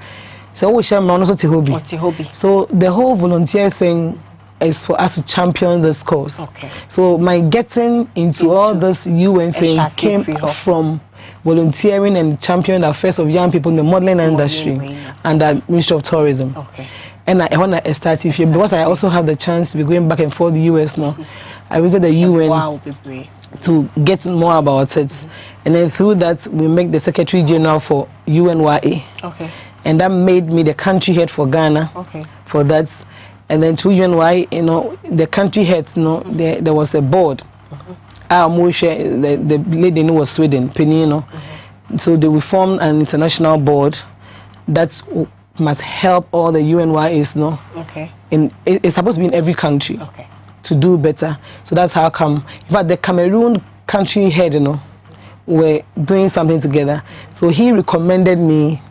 so we share also hobby. So the whole volunteer thing is for us to champion this cause. So my getting into all this UN thing came from volunteering and championing the affairs of young people in the modeling industry and the Ministry of Tourism. And when I started here, because I also have the chance to be going back and forth the US now, I visited the UN to get more about it. And then through that, we make the Secretary General for UNYA. And that made me the country head for Ghana for that. And then through UNY, you know, the country heads, you know, there was a board. The lady knew was Sweden, Penino. So they formed an international board that must help all the UNYAs, you know. It's supposed to be in every country to do better. So that's how come. In fact, the Cameroon country head, you know, were doing something together. So he recommended me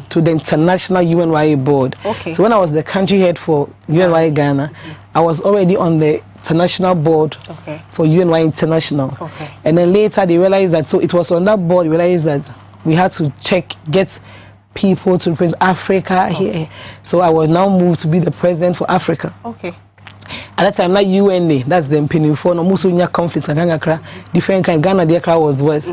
to the international UNYA board. So when I was the country head for UNYA Ghana, I was already on the international board for UNYA International. And then later they realized that, so it was on that board, we realized that we had to get people to represent Africa here. So I was now moved to be the president for Africa. At that time, not UNA, that's the Penifo, no Musunya conflicts and different kind. Ghana, the crowd was worse.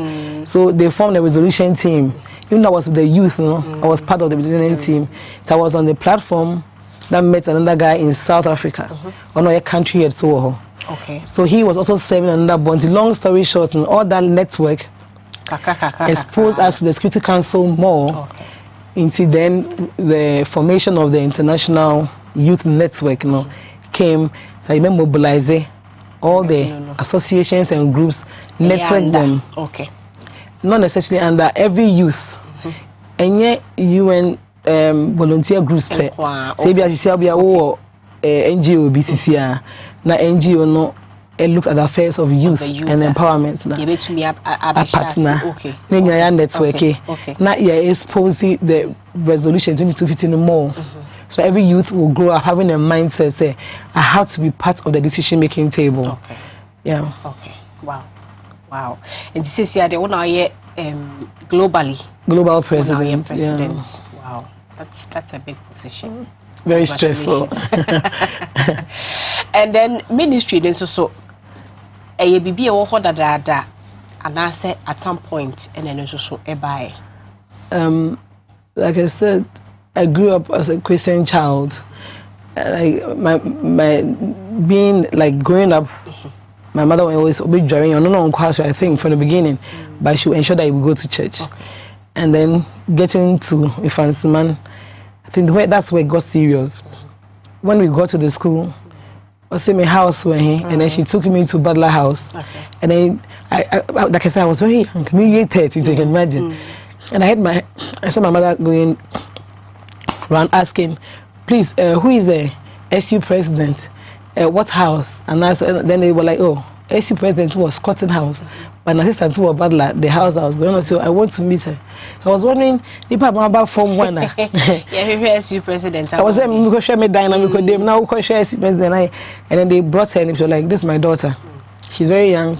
So they formed a resolution team. Even though I was with the youth, you know, I was part of the resolution team. So I was on the platform that met another guy in South Africa, on a country at Soho. So he was also serving another bounty. Long story short, and all that network exposed us to the Security Council more. Until then, the formation of the International Youth Network, you know, came. So I mobilize all the associations and groups, network them. Not necessarily under every youth. any UN volunteer groups pe. Say be as NGO BCCA na NGO no look at the affairs of youth and empowerment na. Give it to me a partner. Okay. Network. Okay. Now expose the resolution 2215 more. So every youth will grow up having a mindset say I have to be part of the decision making table. Okay. Yeah. Okay. Wow. And this is the one global president. Yeah. Wow. That's a big position. Very stressful. And then ministry then so a baby a walk da and I said at some point and then also a buy. Like I said, I grew up as a Christian child. Like my being like growing up, my mother would always be driving on class, I think, from the beginning, but she would ensure that we go to church. Okay. And then getting to a fancy man, I think that's where it got serious. When we got to the school, I see my house where and then she took me to Butler House. Okay. And then I like I said, I was very young, maybe 30, you can imagine. And I saw my mother going around asking, please, who is the SU president? What house? And then they were like, oh, SU president was Scotton House. But an assistant to Butler, the house I was going to, so I want to meet her. So I was wondering if I'm about from one. Yeah, who SU president? I was saying, because she made dynamic, they now call she SU president. And then they brought her and she was like, this is my daughter. She's very young.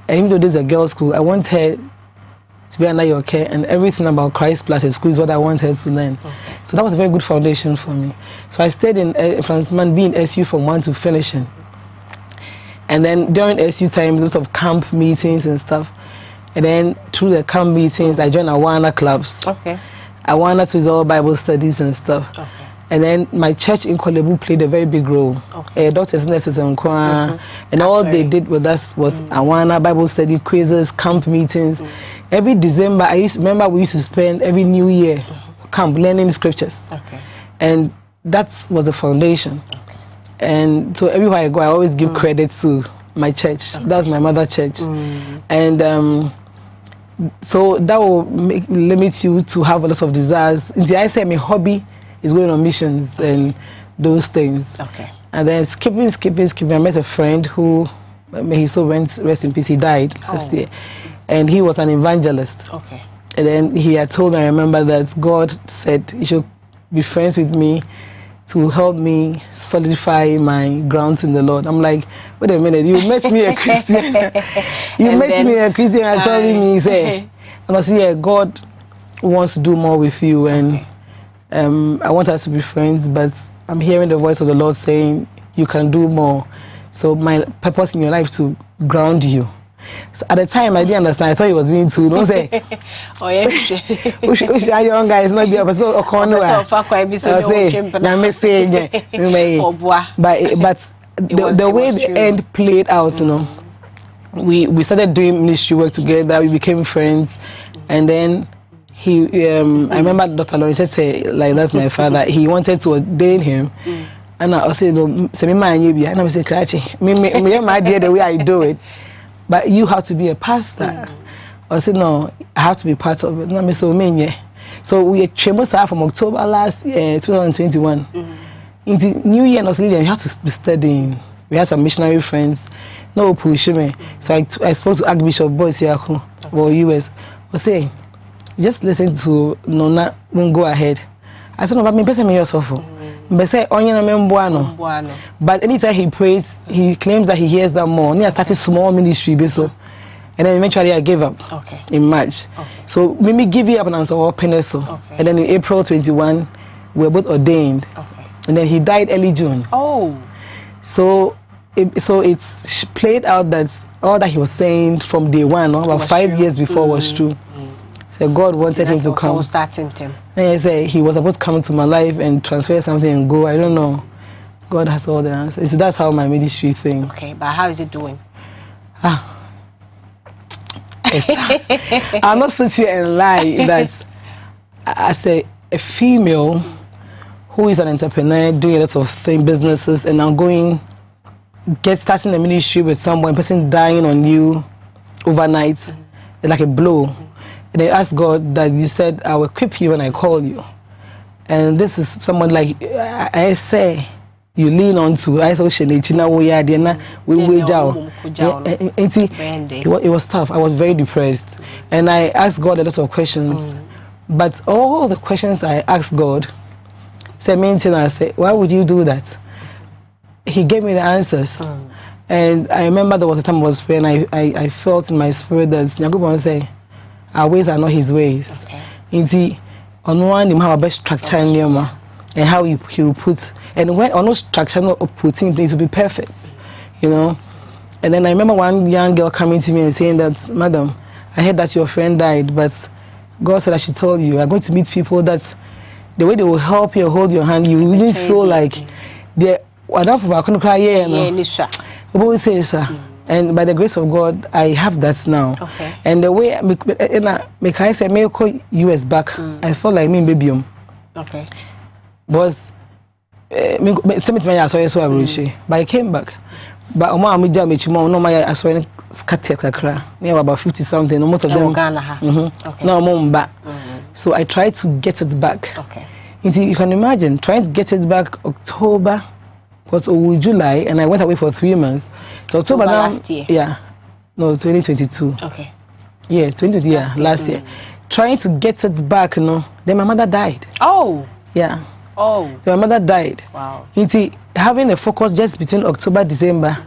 And even though this is a girls' school, I want her to be under your care, and everything about Christ plus school is what I want her to learn. Okay. So that was a very good foundation for me. So I stayed in Francisman, being SU from 1 to finishing. And then during SU times, lots of camp meetings and stuff. And then through the camp meetings, I joined Awana clubs. Okay. Awana to all Bible studies and stuff. Okay. And then my church in Kolebu played a very big role. Okay. Doctors, nurses, and all they did with us was Awana Bible study quizzes, camp meetings. Every December, remember we used to spend every New Year camp learning scriptures. Okay. And that was the foundation. Okay. And so everywhere I go, I always give credit to my church. Okay. That's my mother church. And so that will limit you to have a lot of desires. I say my hobby is going on missions and those things. Okay. And then skipping. I met a friend who, may he so rest in peace, he died last year. And he was an evangelist. Okay. And then he had told me, I remember, that God said he should be friends with me to help me solidify my grounds in the Lord. I'm like, wait a minute, you met me a Christian. And telling me, say, and I say, yeah, God wants to do more with you, and I want us to be friends, but I'm hearing the voice of the Lord saying, you can do more. So my purpose in your life to ground you. So at the time, I didn't understand. I thought he was being too. Don't say. Oh yeah. Which are young guys not be able to corner. But the way the end played out, you know, we started doing ministry work together. We became friends, and then he. I remember Dr. Lawrence said, like, that's my father. He wanted to ordain him. And I said, no, say me and I said, Krachi, me my idea the way I do it. But you have to be a pastor. I said, no, I have to be part of it. So we chambers from October last year, 2021. In the new year in Australia, you have to be studying. We had some missionary friends. No push me. So I spoke to Archbishop Boyce Yaku or US. I say, just listen to Nona, won't go ahead. I said, no, but me person me yourself. But anytime he prays, he claims that he hears that more. I started small ministry, so, and then eventually I gave up in March. Okay. So maybe give you up and answer open so. Okay. And then in April 21, we were both ordained. Okay. And then he died early June. Oh. So it's played out that all that he was saying from day one, about 5 years before, was true. So God wanted him to come. And I say he was supposed to come into my life and transfer something and go. I don't know. God has all the answers. So that's how my ministry thing. Okay, but how is it doing? I'll not sit here and lie that as a female who is an entrepreneur doing a lot of things, businesses, and I'm starting a ministry with someone, person dying on you overnight, it's like a blow. And I asked God that you said, I will equip you when I call you. And this is someone like I say you lean on to. I saw Shenichina Woyadiana, we it was tough. I was very depressed. And I asked God a lot of questions. But all the questions I asked God, I said, why would you do that? He gave me the answers. And I remember there was a time I was praying, I felt in my spirit that Nyagubon say, our ways are not his ways. Okay. On one him how best structure in and how he will put, and when on no structure not putting in place will be perfect, you know. And then I remember one young girl coming to me and saying that, Madam, I heard that your friend died, but God said I should tell you, I'm going to meet people that the way they will help you, hold your hand, you really feel like they're enough of our cry, and by the grace of God, I have that now. Okay. And the way I say, me call US back, I felt like me baby. Okay. Was but I came back. But about 50 something, most of them. No, so I tried to get it back. Okay. You can imagine trying to get it back October, was July, and I went away for 3 months. So October now, last year. Yeah, no, 2022. Okay. Yeah, 2020. Yeah, last year. Trying to get it back, you know. Then my mother died. Oh. Yeah. Oh. So my mother died. Wow. Having a focus just between October, December,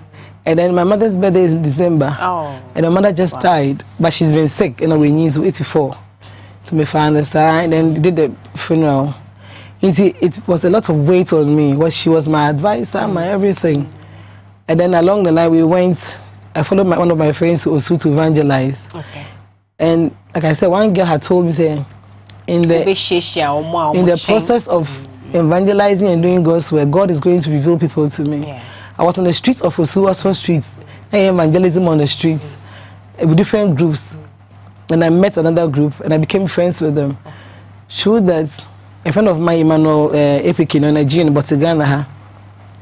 and then my mother's birthday is in December. Oh. And my mother just died, but she's been sick. You know, we need 84 to me find the and then did the funeral. It was a lot of weight on me. She was my advisor, my everything. And then along the line, I followed one of my friends to Osu to evangelize. Okay. And like I said, one girl had told me, say, in the process of evangelizing and doing God's work, God is going to reveal people to me. Yeah. I was on the streets of Osu, Oxford streets, evangelism on the streets, with different groups. And I met another group, and I became friends with them. Sure that a friend of mine, Emmanuel Epikino, Nigerian, but Ghana,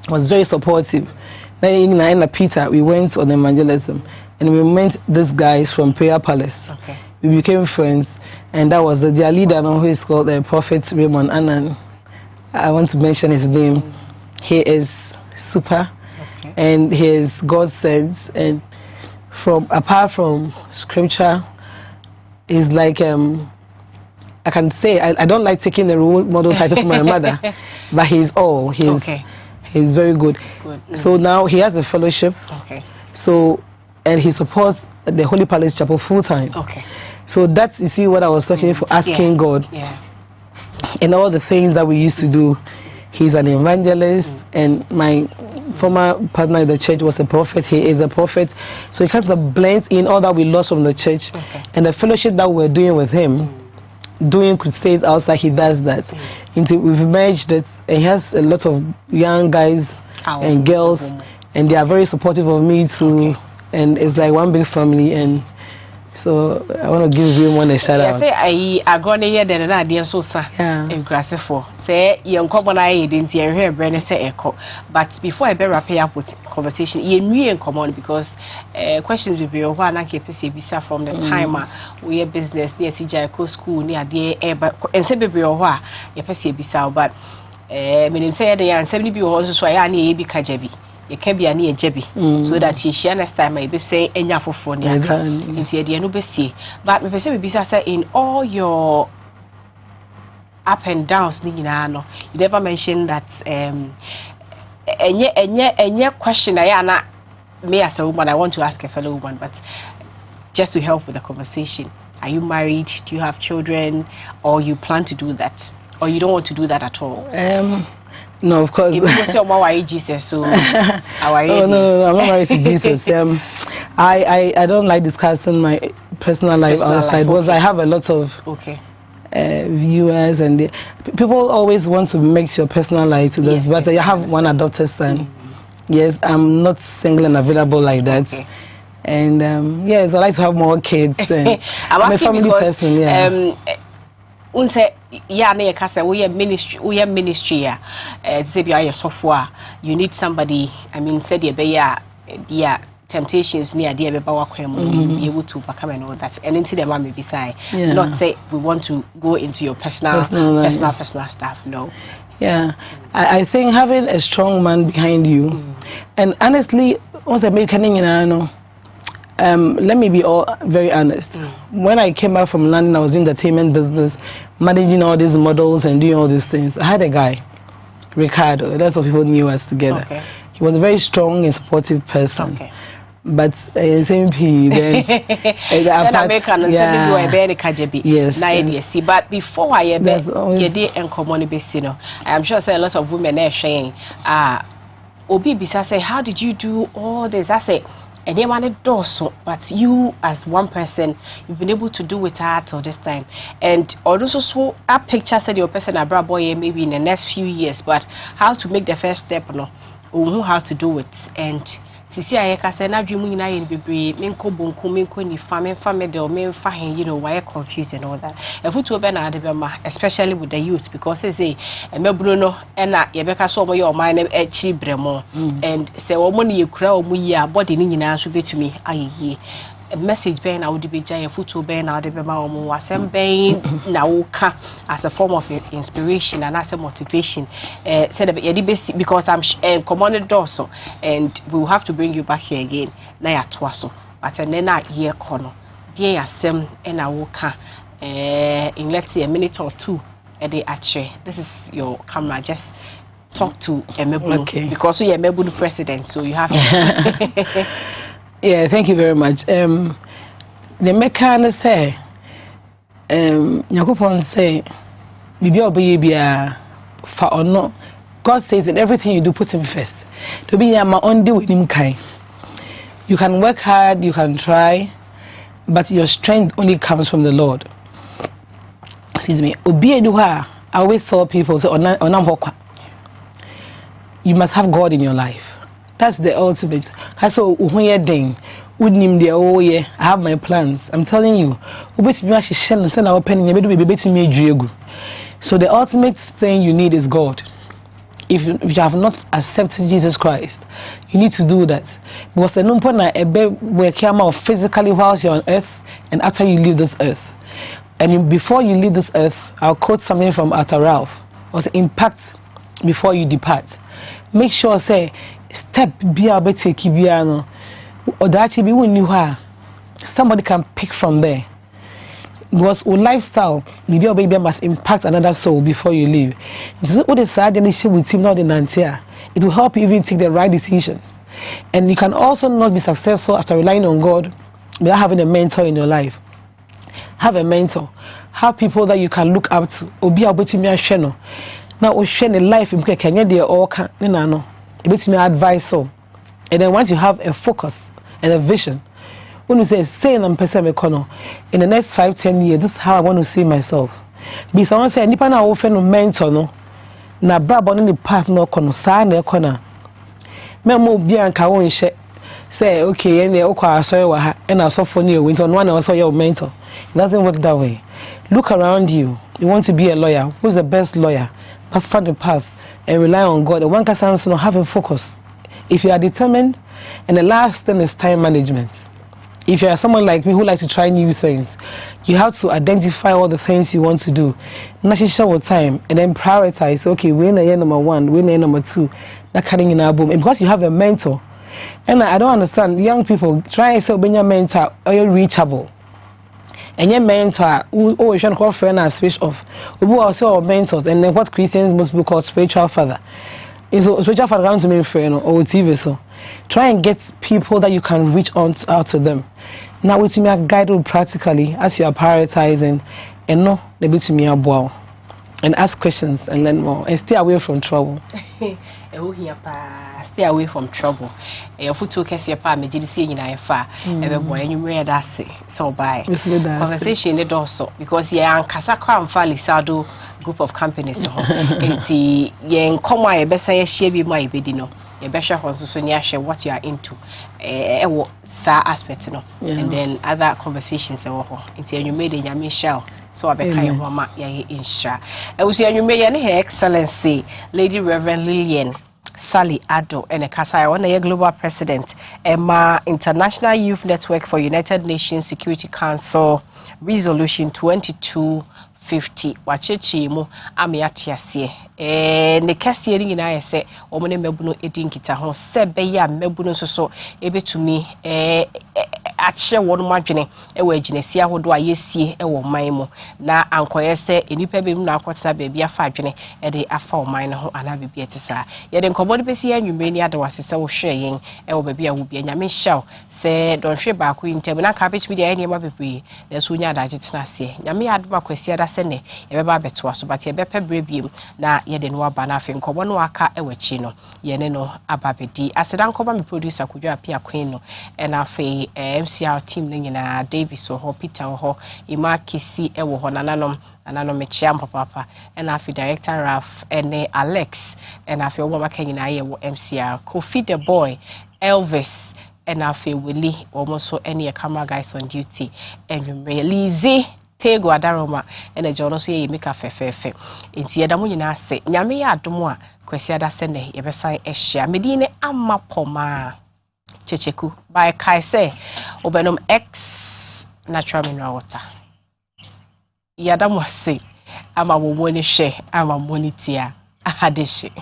was very supportive. Then Peter, we went on evangelism, and we met these guys from Prayer Palace. Okay. We became friends, and that was their leader, who is called the Prophet Raymond Annan. I want to mention his name. He is super, and he is God sent, and apart from scripture, he's like I can say I don't like taking the role model title from my mother, but he's all. He's very good. So now he has a fellowship. Okay. So, and he supports the Holy Palace Chapel full time. Okay. So that's, you see, what I was talking for, asking God. Yeah. And all the things that we used to do. He's an evangelist, and my former partner in the church was a prophet. He is a prophet. So he kind of blends in all that we lost from the church, and the fellowship that we're doing with him. Doing crusades outside, he does that. We've merged it. He has a lot of young guys and girls, and they are very supportive of me too. And it's like one big family. And so I want to give him a shout out. Say I go near the idea so sir in Grassifo. Say you come on I didn't hear Brenner say echo. But before I wrap up with conversation, you knew in common because questions will be over and I keep bisa from the time we are business near CJICO school near the and say baby or what you bisa but me say the and 70 people also so I need be kajabi. You can be a near Jebby, so that she understand my be say enya for phone into the no be see. But me say be say in all your up and downs, you never mentioned that any question I am me as a woman I want to ask a fellow woman, but just to help with the conversation. Are you married? Do you have children? Or you plan to do that? Or you don't want to do that at all? No, of course. Jesus, so no, I'm not married to Jesus. I don't like discussing my personal life outside because I have a lot of viewers, and people always want to mix your personal life to this. But I have one adopted son. Yes, I'm not single and available like that. And yes, I like to have more kids. And I'm a family person. Yeah. Unse ya na yekasa we ministry ya say be your software you need somebody I mean said you be ya temptations near the Bebawa Kwem, be able to overcome and all that. And into the mommy beside, not say we want to go into your personal stuff. No. Yeah, I think having a strong man behind you, and honestly, once I make anything, let me be very honest. When I came back from London, I was in the entertainment business, managing all these models and doing all these things. I had a guy, Ricardo. That's what people knew us together. Okay. He was a very strong and supportive person. Okay. But SMP then yes. But before I I'm sure say a lot of women are saying, Obi Bisa say, how did you do all this? I say, and they wanted dorsal, but you as one person, you've been able to do it till this time. And also so a picture said your person a bra boy maybe in the next few years, but how to make the first step, no, or how to do it. And Sisi ayeka say na dwemu nyina ye bebre menko bonku menko ni family de o menfa hen why confused and all that efutu obe na ade be ma especially with the youth because they say emebro no e na ye beka so omo ye oman na echi bremo and say omo ne yekura omo yi a body ni nyina so betumi ayeye a message ben na wodi be gyan efutu ben na ade be ma omo wasem ben na woka as a form of inspiration and as a motivation said because I'm commanded also and we will have to bring you back here again na ya toaso but then na year kono dear asem na woka in let's say a minute or two a day actually this is your camera just talk to Emebu because we are Emebu the president so you have to Yeah, thank you very much. The mechanic say, Yakupon say, for or no. God says in everything you do, put Him first. To be my own do with Him kind. You can work hard, you can try, but your strength only comes from the Lord. Excuse me. I always tell people, you must have God in your life. That's the ultimate. I have my plans. I'm telling you. So the ultimate thing you need is God. If you have not accepted Jesus Christ, you need to do that. Because the number physically whilst you're on earth and after you leave this earth. And before you leave this earth, I'll quote something from Arthur Ralph. Was impact before you depart. Make sure say step be able to keep or that actually when you are somebody can pick from there because your lifestyle maybe your baby must impact another soul before you leave. What is sad and with him not in Nantia, it will help you even take the right decisions. And you can also not be successful after relying on God without having a mentor in your life. Have a mentor, have people that you can look up to or be able to me channel. Now share the life you can get there all can no. It me advice so, and then once you have a focus and a vision, when you say I'm person in the next 5-10 years, this is how I want to see myself. Because someone say nipa na wo fe no mentor no na brabo no the path no kono sa na ekona me mo bia nka won hye say okay ene okwa asori wa ha na asofo ni ewe nso no na also your mentor. It doesn't work that way. Look around you. You want to be a lawyer. Who's the best lawyer? Find the path and rely on God. The one can say, have a focus. If you are determined, and the last thing is time management. If you are someone like me who like to try new things, you have to identify all the things you want to do. Not show time and then prioritize. Okay, we're in year number 1, we're in year number 2. Not cutting in our boom. And because you have a mentor, and I don't understand young people try and say, when your mentor are you reachable. And your mentor, who you should call friend and switch off. We also our mentors, and then what Christians most people call spiritual father. Is a spiritual father around to me friend or TV so. Try and get people that you can reach out to them. Now with me, I guide you practically as you are prioritizing, and no, they be to me a bow, and ask questions and learn more, and stay away from trouble. Stay away from trouble. Futu kesi pa me jidi si nyina efa ebe boy enwumre da se so by conversation the also because ye ankasa kwa mfa lisado group of companies ho enti ye nkomo a ye besa ye hia bi ma ibedi no ye behwe ho so ni ahwe what you are into ewo sa aspect no and then other conversations ewo ho enti enwumre de nyame hia so abeka ye ho ma ye insha e wusu enwumre ye ne her excellency Lady Reverend Lillian Sally Ado and Kasai on a global president Emma International Youth Network for United Nations Security Council Resolution 2250 wachechi mu amiatiasie ne kase ri nyina yese omone mabuno edin kita ho sebe ya mabuno soso ebetumi ache wonu madwene ewa aginesi ahodo ayesie ewo man mu na ankoye se enipa be mu na akotsa ba bia fa adwene de afa o man ho ana bibia etisa ye de nkobo de besi ya nwumre ni adawase se wo hwe yen ewo ba bia wo bia nyame hyaw se don hwe ba ko intem na ka bit media eni ma bebre na so nya adaje tena se nyame adoma kwasi ada se ne ye be ba beto aso bat ye be pebre biem na ye de no aba na afi nkobo no aka ewachi no ye ne no ababedi aseda nkoba me producer Kudwo Apia Queen no na afi MCR team no nyina Davis ho Peter ho Ima Kisi ewo ho nananom mechia papa na afi director Raf ene Alex na afi omo maka nyina ye wo MCR Kofi the boy Elvis na afi Willie almost so any camera guys on duty and release Tego Adaroma and a journal so ye make a fefe. In Siadamu nyina se nyame ya adomo a kwasi ada se ne ye besan ehia medine Ama Pomaah Kyekyeku by Kaise obenom X natural mineral water. Yadamu se ama wo moni hwe ama monitia ahadehye.